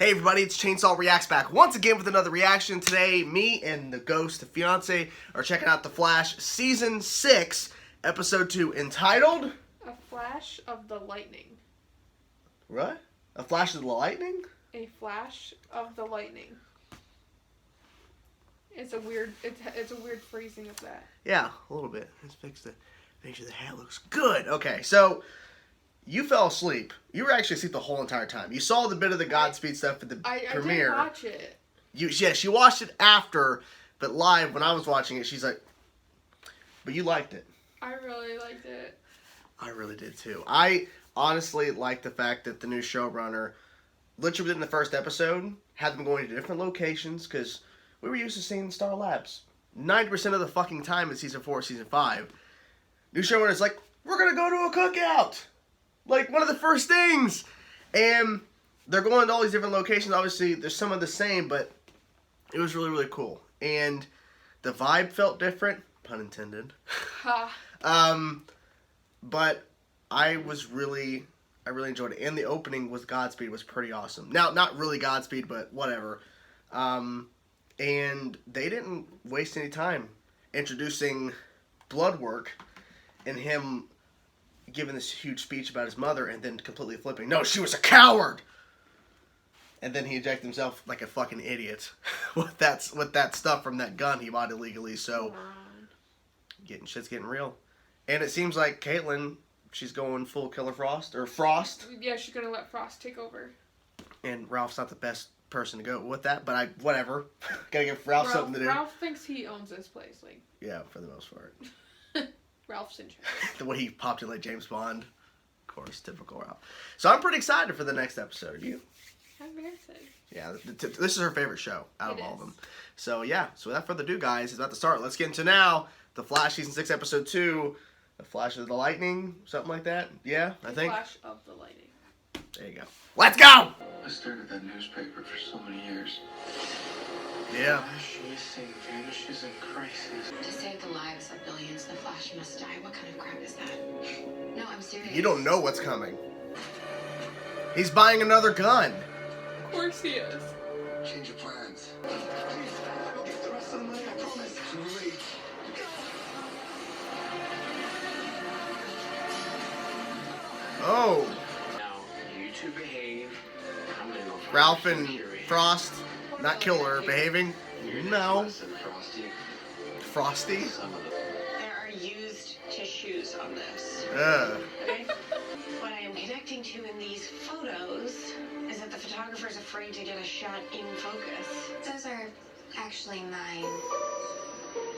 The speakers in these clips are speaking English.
Hey everybody, it's Chainsaw Reacts back once again with another reaction. Today, me and the ghost, the fiance, are checking out The Flash Season 6, Episode 2, entitled... A Flash of the Lightning. What? A Flash of the Lightning? A Flash of the Lightning. It's a weird phrasing of that. Yeah, a little bit. Let's fix it. Make sure the hat looks good. Okay, so... You fell asleep. You were actually asleep the whole entire time. You saw the bit of the Godspeed stuff at the premiere. I did watch it. Yeah, she watched it after, but live when I was watching it, she's like, but you liked it. I really liked it. I really did too. I honestly like the fact that the new showrunner, literally within the first episode, had them going to different locations, because we were used to seeing Star Labs 90% of the fucking time in Season 4, Season 5. New showrunner's like, we're going to go to a cookout. Like, one of the first things. And they're going to all these different locations. Obviously, there's some of the same, but it was really, really cool. And the vibe felt different. Pun intended. But I really enjoyed it. And the opening with Godspeed was pretty awesome. Now, not really Godspeed, but whatever. And they didn't waste any time introducing Bloodwork and him giving this huge speech about his mother and then completely flipping. No, she was a coward! And then he ejected himself like a fucking idiot with that stuff from that gun he bought illegally. So, shit's getting real. And it seems like Caitlin, she's going full Killer Frost. Or Frost. Yeah, she's going to let Frost take over. And Ralph's not the best person to go with that, but whatever. Gotta give Ralph something to do. Ralph thinks he owns this place. Like. Yeah, for the most part. Ralph's in charge. The way he popped in like James Bond. Of course, typical Ralph. So I'm pretty excited for the next episode. Are you? I'm very excited. Yeah, this is her favorite show out of all of them. So yeah, so without further ado, guys, it's about to start. Let's get into now The Flash Season 6, Episode 2. The Flash of the Lightning, something like that. Yeah, I think. Flash of the Lightning. There you go. Let's go! I stared at that newspaper for so many years. Yeah. Flash missing, vanishes in crisis. To save the lives of billions, the Flash must die. What kind of crap is that? No, I'm serious. You don't know what's coming. He's buying another gun. Of course he is. Change your plans. Please, I'll get the rest of the money, I promise. Too late. Oh. Now, you two behave. I'm gonna go Ralph and Frost, not Killer, behaving? No. Frosty? There are used tissues on this. Okay? What I am connecting to in these photos is that the photographer's afraid to get a shot in focus. Those are actually mine.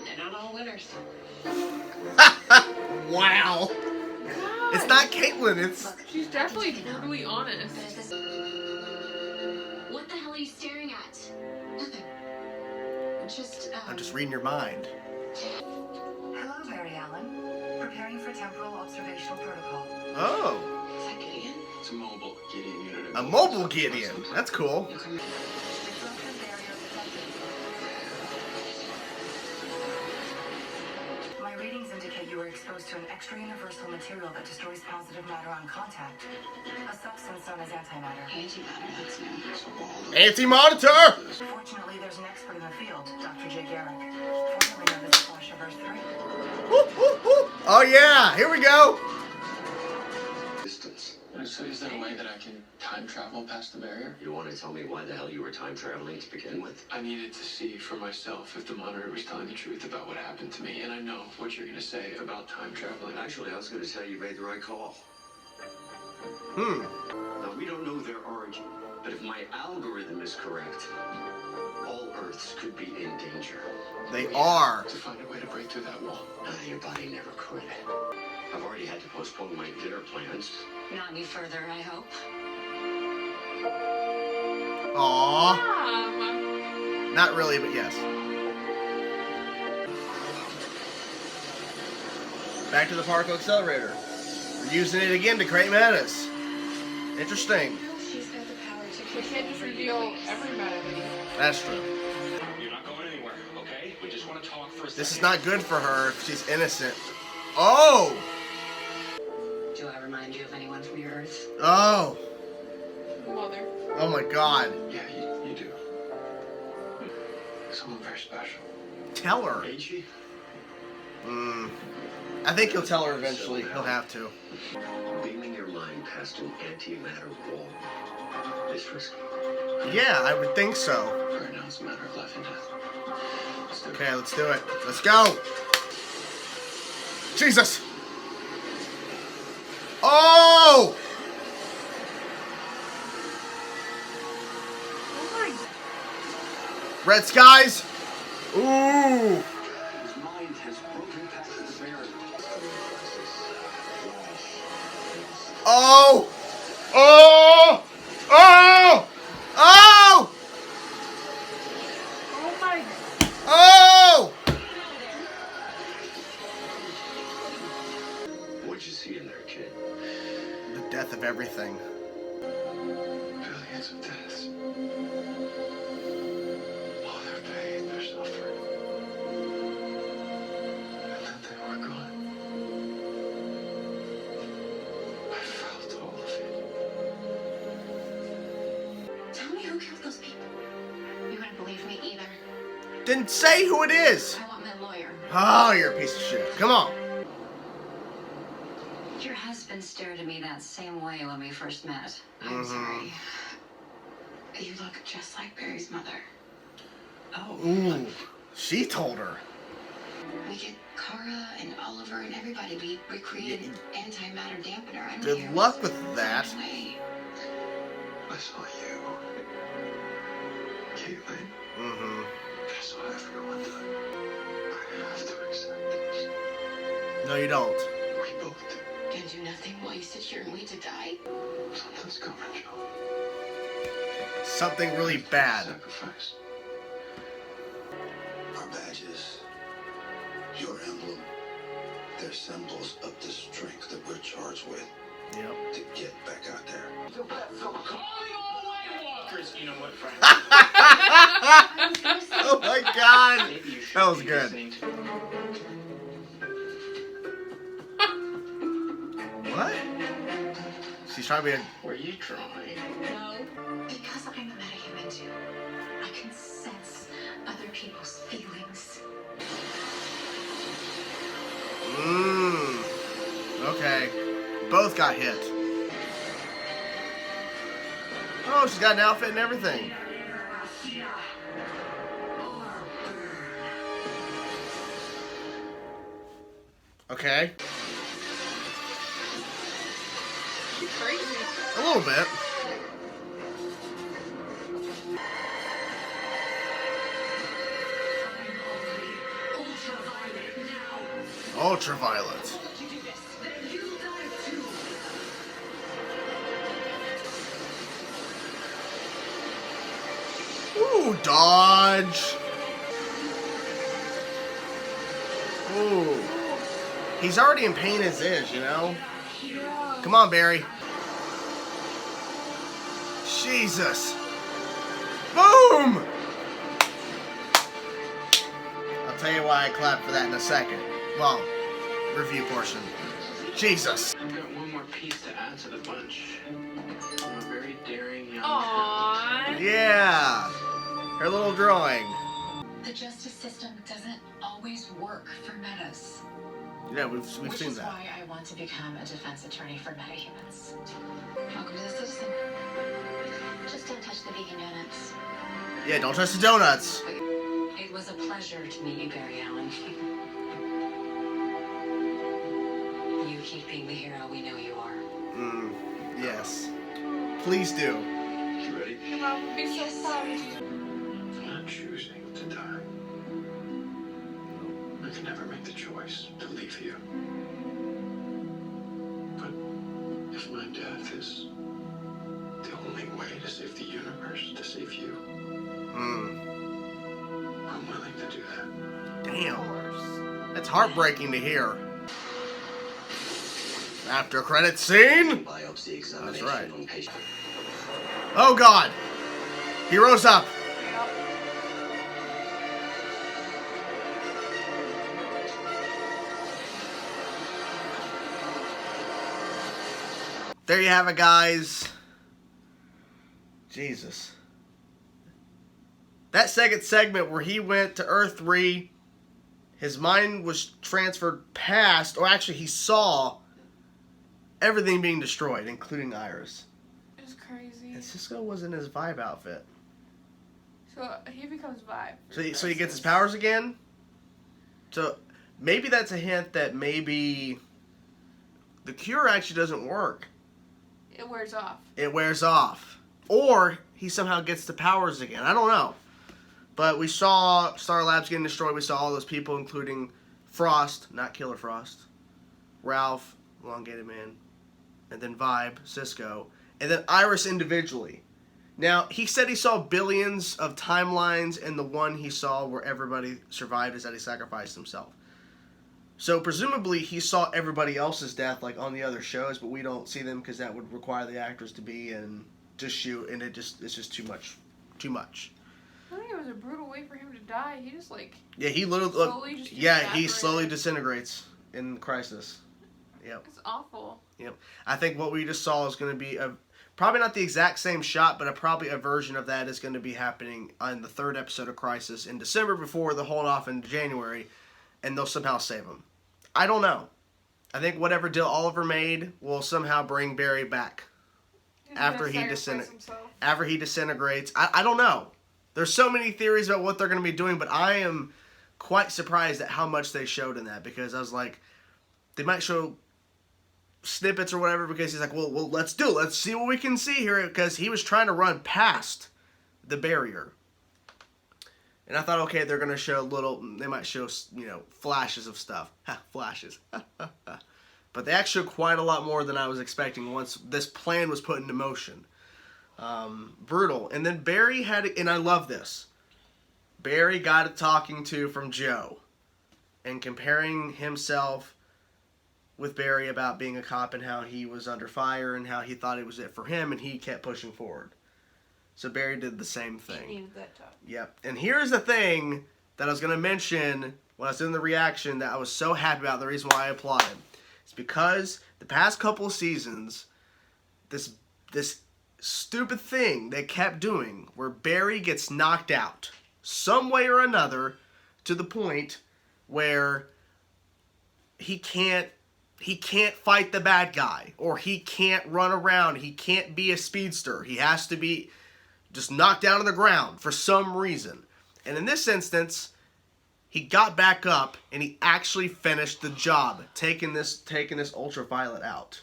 They're not all winners. Wow. God. It's not Caitlin, it's... She's definitely brutally honest. What the hell are you staring at? Nothing. I'm just reading your mind. Hello, Mary Ellen. Preparing for temporal observational protocol. Oh. Is that Gideon? It's a mobile Gideon unit. A mobile Gideon. That's cool. My readings indicate you were exposed to an extra-universal material that destroys positive matter on contact. A substance known as antimatter. Antimatter, that's new. Anti-monitor! Fortunately, there's an expert in the field, Dr. J. Garrick, formerly known as the Flash of Earth 3. Oh yeah, here we go. Distance. So is there a way that I can time travel past the barrier? You want to tell me why the hell you were time traveling to begin with? I needed to see for myself if the monitor was telling the truth about what happened to me, and I know what you're going to say about time traveling. Actually, I was going to tell you you made the right call. Now, we don't know their origin, but if my algorithm is correct, all Earths could be in danger. They are. To find a way to break through that wall. Your body never could. I've already had to postpone my dinner plans. Not any further, I hope. Aww. Not really, but yes. Back to the particle accelerator. We're using it again to create metas. Interesting. She's got the power to... We can't just reveal every meta. That's true. You're not going anywhere, okay? We just want to talk for a second. This is not good for her if she's innocent. Oh! Do I remind you of anyone from your Earth? Oh! mother. Oh my god. Yeah, you do. Someone very special. Tell her. Ain't she? I think he'll tell her eventually. He'll have to. Beaming your mind past an antimatter wall is risky. Yeah, I would think so. Right now, it's a matter of life and death. Let's do it. Okay, let's do it. Let's go. Jesus. Oh! Red skies. Ooh. His mind has broken past the barrier. Oh! Oh! Oh! Oh! Oh my. Oh! What'd you see in there, kid? The death of everything. Billions of deaths. All their pain, their suffering. And then they were gone. I felt all of it. Tell me who killed those people. You wouldn't believe me either. Didn't say who it is. I want my lawyer. Oh, you're a piece of shit. Come on. Your husband stared at me that same way when we first met. I'm sorry. You look just like Barry's mother. Oh. Ooh. She told her. We get Kara and Oliver and everybody. We recreated an antimatter dampener. I'm Good here. luck with that. Way. I saw you. Caitlin. Mm-hmm. I saw everyone die. I have to accept this. No, you don't. We both do. And do nothing while you sit here and wait to die. Something's coming, Joe. Something really bad. Sacrifice. Our badges, your emblem, they're symbols of the strength that we're charged with Yep. to get back out there. Calling all White Walkers. You know what, Frank? Oh my god. Maybe you should That was be good. listening to- What? She's trying to be a... Were you drawing? No. Because I'm a metahuman too. I can sense other people's feelings. Okay. Both got hit. Oh, she's got an outfit and everything. Okay. She's crazy. A little bit. Ultraviolet. Ooh, dodge. Ooh. He's already in pain as is, you know? Come on, Barry. Jesus. Boom! I'll tell you why I clapped for that in a second. Well, review portion. Jesus. I've got one more piece to add to the bunch. I'm a very daring young Aww. Yeah. Her little drawing. The justice system doesn't always work for metas. Yeah, we've Which seen is that. why I want to become a defense attorney for metahumans. Welcome to the citizen. Just don't touch the vegan donuts. Yeah, don't touch the donuts. It was a pleasure to meet you, Barry Allen. You keep being the hero we know you are. Yes. Please do. You ready? Your mom would be so proud of you. I'm not choosing to die. I can never make the choice to leave you. But if my death is the only way to save the universe, to save you, I'm willing to do that. Damn. That's heartbreaking to hear. After credit scene. Biopsy examination right. on patient. Oh God. He rose up. There you have it, guys. Jesus. That second segment where he went to Earth 3, his mind was transferred past, or actually he saw everything being destroyed, including Iris. It's crazy. And Cisco was in his Vibe outfit. So he becomes Vibe. So he gets his powers again? So maybe that's a hint that maybe the cure actually doesn't work. It wears off. It wears off. Or he somehow gets the powers again. I don't know. But we saw Star Labs getting destroyed. We saw all those people, including Frost, not Killer Frost, Ralph, Elongated Man, and then Vibe, Cisco, and then Iris individually. Now, he said he saw billions of timelines, and the one he saw where everybody survived is that he sacrificed himself. So presumably he saw everybody else's death like on the other shows, but we don't see them because that would require the actors to be and to shoot, and it's just too much. I think it was a brutal way for him to die. He just he literally he slowly disintegrates in Crisis. Yep. It's awful. Yep. I think what we just saw is going to be probably not the exact same shot, but probably a version of that is going to be happening on the third episode of Crisis in December before they hold off in January, and they'll somehow save him. I don't know. I think whatever deal Oliver made will somehow bring Barry back after he disintegrates. I don't know. There's so many theories about what they're going to be doing, but I am quite surprised at how much they showed in that, because I was like, they might show snippets or whatever, because he's like, well, let's see what we can see here, because he was trying to run past the barrier. And I thought, okay, they're going to show they might show, flashes of stuff. Flashes. But they actually showed quite a lot more than I was expecting once this plan was put into motion. Brutal. And then Barry and I love this, Barry got a talking to from Joe and comparing himself with Barry about being a cop and how he was under fire and how he thought it was it for him, and he kept pushing forward. So Barry did the same thing. He needed that talk. Yep. And here's the thing that I was going to mention when I was doing the reaction that I was so happy about, the reason why I applauded. It's because the past couple of seasons, this stupid thing they kept doing where Barry gets knocked out some way or another to the point where he can't fight the bad guy, or he can't run around, he can't be a speedster, he has to be just knocked down on the ground for some reason. And in this instance, he got back up and he actually finished the job, taking this ultraviolet out.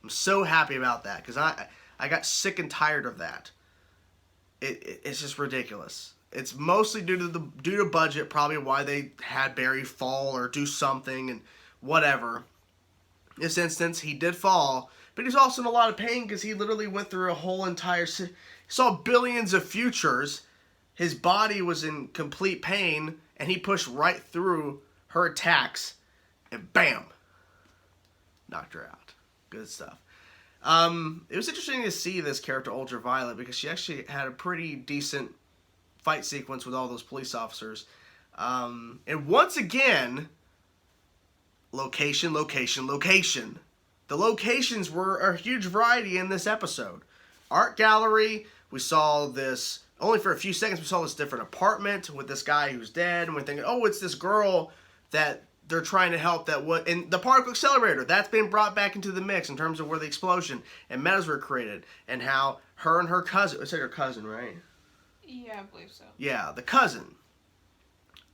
I'm so happy about that, because I got sick and tired of that. It's just ridiculous. It's mostly due to budget, probably why they had Barry fall or do something and whatever. In this instance, he did fall, but he's also in a lot of pain because he literally went through a whole entire... He saw billions of futures. His body was in complete pain, and he pushed right through her attacks, and bam! Knocked her out. Good stuff. It was interesting to see this character, Ultraviolet, because she actually had a pretty decent fight sequence with all those police officers. And once again, location. The locations were a huge variety in this episode. Art gallery, we saw this, only for a few seconds, we saw this different apartment with this guy who's dead, and we're thinking, oh, it's this girl that they're trying to help, in the particle accelerator, that's been brought back into the mix in terms of where the explosion and metas were created, and how her and her cousin, it's like her cousin, right? Yeah, I believe so. Yeah, the cousin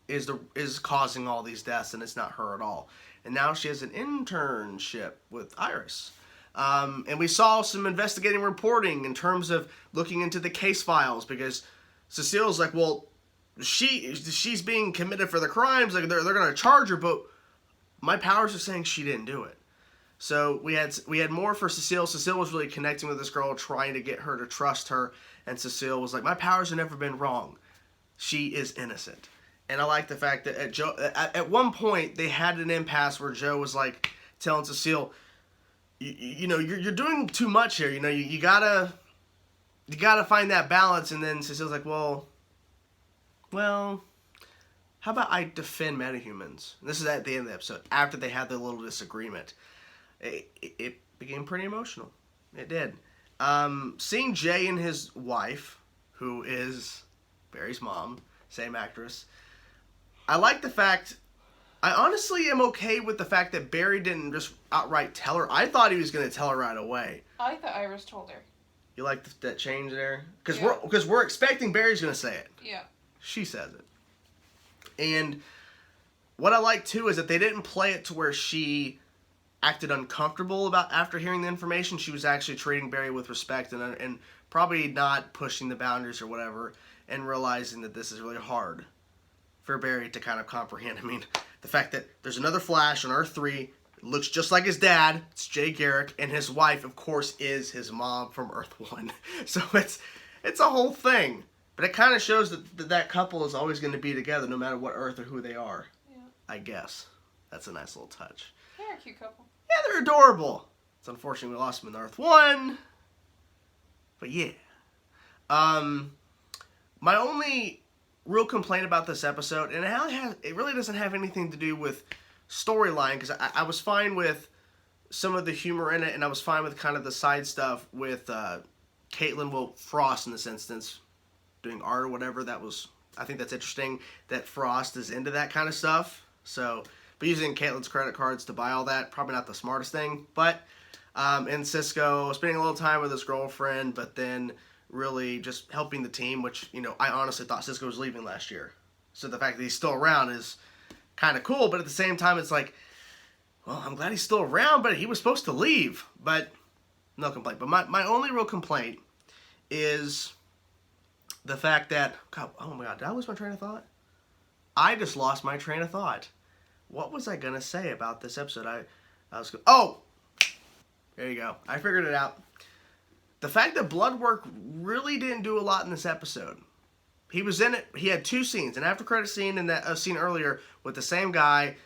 is causing all these deaths, and it's not her at all. And now she has an internship with Iris. And we saw some investigating reporting in terms of looking into the case files, because Cecile's like, well, she's being committed for the crimes, like they're going to charge her, but my powers are saying she didn't do it. So we had more for Cecile. Cecile was really connecting with this girl, trying to get her to trust her, and Cecile was like, my powers have never been wrong. She is innocent. And I like the fact that at one point they had an impasse where Joe was like telling Cecile, you're doing too much here. You gotta find that balance. And then Cecile's like, well, how about I defend metahumans? And this is at the end of the episode, after they had their little disagreement. It became pretty emotional. It did. seeing Jay and his wife, who is Barry's mom, same actress, I like the fact, I honestly am okay with the fact that Barry didn't just outright tell her. I thought he was going to tell her right away. I thought Iris told her. You like that change there? Yeah. Because we're expecting Barry's going to say it. Yeah. She says it. And what I like, too, is that they didn't play it to where she acted uncomfortable about after hearing the information. She was actually treating Barry with respect and probably not pushing the boundaries or whatever, and realizing that this is really hard for Barry to kind of comprehend. I mean, the fact that there's another Flash on Earth 3, looks just like his dad, it's Jay Garrick, and his wife, of course, is his mom from Earth 1. So it's a whole thing. But it kind of shows that couple is always going to be together no matter what Earth or who they are. Yeah. I guess. That's a nice little touch. They're a cute couple. Yeah, they're adorable. It's unfortunate we lost them in Earth 1. But yeah. My only real complaint about this episode, and it really doesn't have anything to do with storyline, because I was fine with some of the humor in it, and I was fine with kind of the side stuff with Frost in this instance, doing art or whatever. I think that's interesting that Frost is into that kind of stuff. So, but using Caitlin's credit cards to buy all that, probably not the smartest thing. But, and Cisco spending a little time with his girlfriend, but then really just helping the team, which, I honestly thought Cisco was leaving last year. So the fact that he's still around is kind of cool, but at the same time, it's like, well, I'm glad he's still around, but he was supposed to leave. But no complaint. But my only real complaint is the fact that, oh my God, did I lose my train of thought? I just lost my train of thought. What was I going to say about this episode? There you go. I figured it out. The fact that Bloodwork really didn't do a lot in this episode. He was in it. He had 2 scenes, an after credit scene and that scene earlier with the same guy.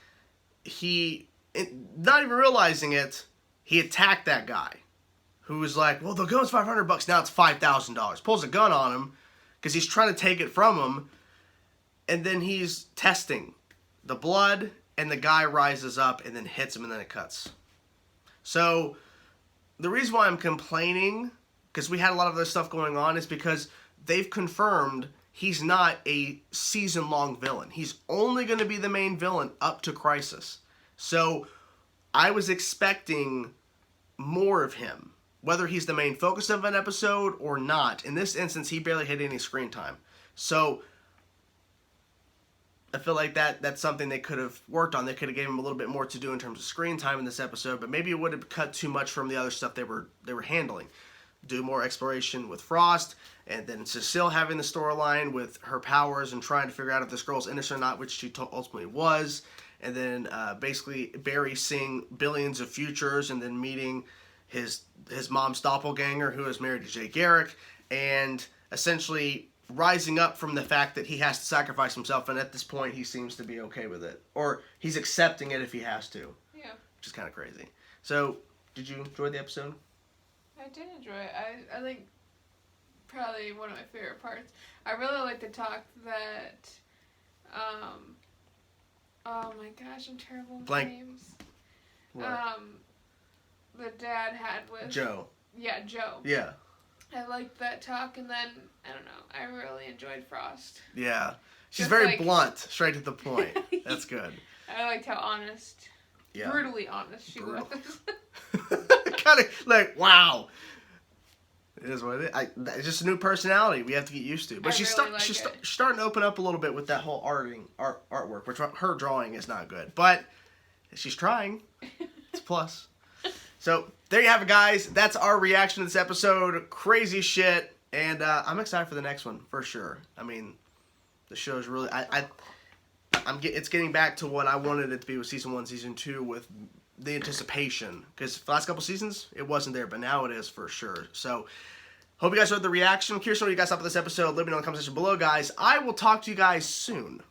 Not even realizing it, he attacked that guy who was like, well, the gun's $500. Now it's $5,000. Pulls a gun on him because he's trying to take it from him. And then he's testing the blood, and the guy rises up and then hits him, and then it cuts. So the reason why I'm complaining, because we had a lot of other stuff going on, is because they've confirmed he's not a season-long villain. He's only going to be the main villain up to Crisis. So I was expecting more of him, whether he's the main focus of an episode or not. In this instance, he barely had any screen time. So I feel like that's something they could have worked on. They could have given him a little bit more to do in terms of screen time in this episode, but maybe it would have cut too much from the other stuff they were handling. Do more exploration with Frost, and then Cecile having the storyline with her powers and trying to figure out if this girl's innocent or not, which she ultimately was. And then basically Barry seeing billions of futures, and then meeting his mom's doppelganger, who is married to Jay Garrick, and essentially rising up from the fact that he has to sacrifice himself, and at this point he seems to be okay with it. Or he's accepting it if he has to. Yeah. Which is kind of crazy. So, did you enjoy the episode? I did enjoy it. I think probably one of my favorite parts. I really like the talk that, oh my gosh, I'm terrible with names. What? The dad had with Joe. Yeah, Joe. Yeah. I liked that talk, and then, I don't know, I really enjoyed Frost. Yeah. She's Just very blunt, straight to the point. That's good. I liked how honest, brutally honest she was. Kind of like, wow. It is what it is. It's just a new personality we have to get used to. But she's starting to open up a little bit with that whole artwork, which her drawing is not good. But she's trying. It's a plus. So, there you have it, guys. That's our reaction to this episode. Crazy shit. And I'm excited for the next one, for sure. I mean, the show's really... it's getting back to what I wanted it to be with Season 1, Season 2, with the anticipation. Because the last couple seasons, it wasn't there, but now it is for sure. So, hope you guys heard the reaction. I'm curious what you guys thought of this episode. Let me know in the comment section below, guys. I will talk to you guys soon.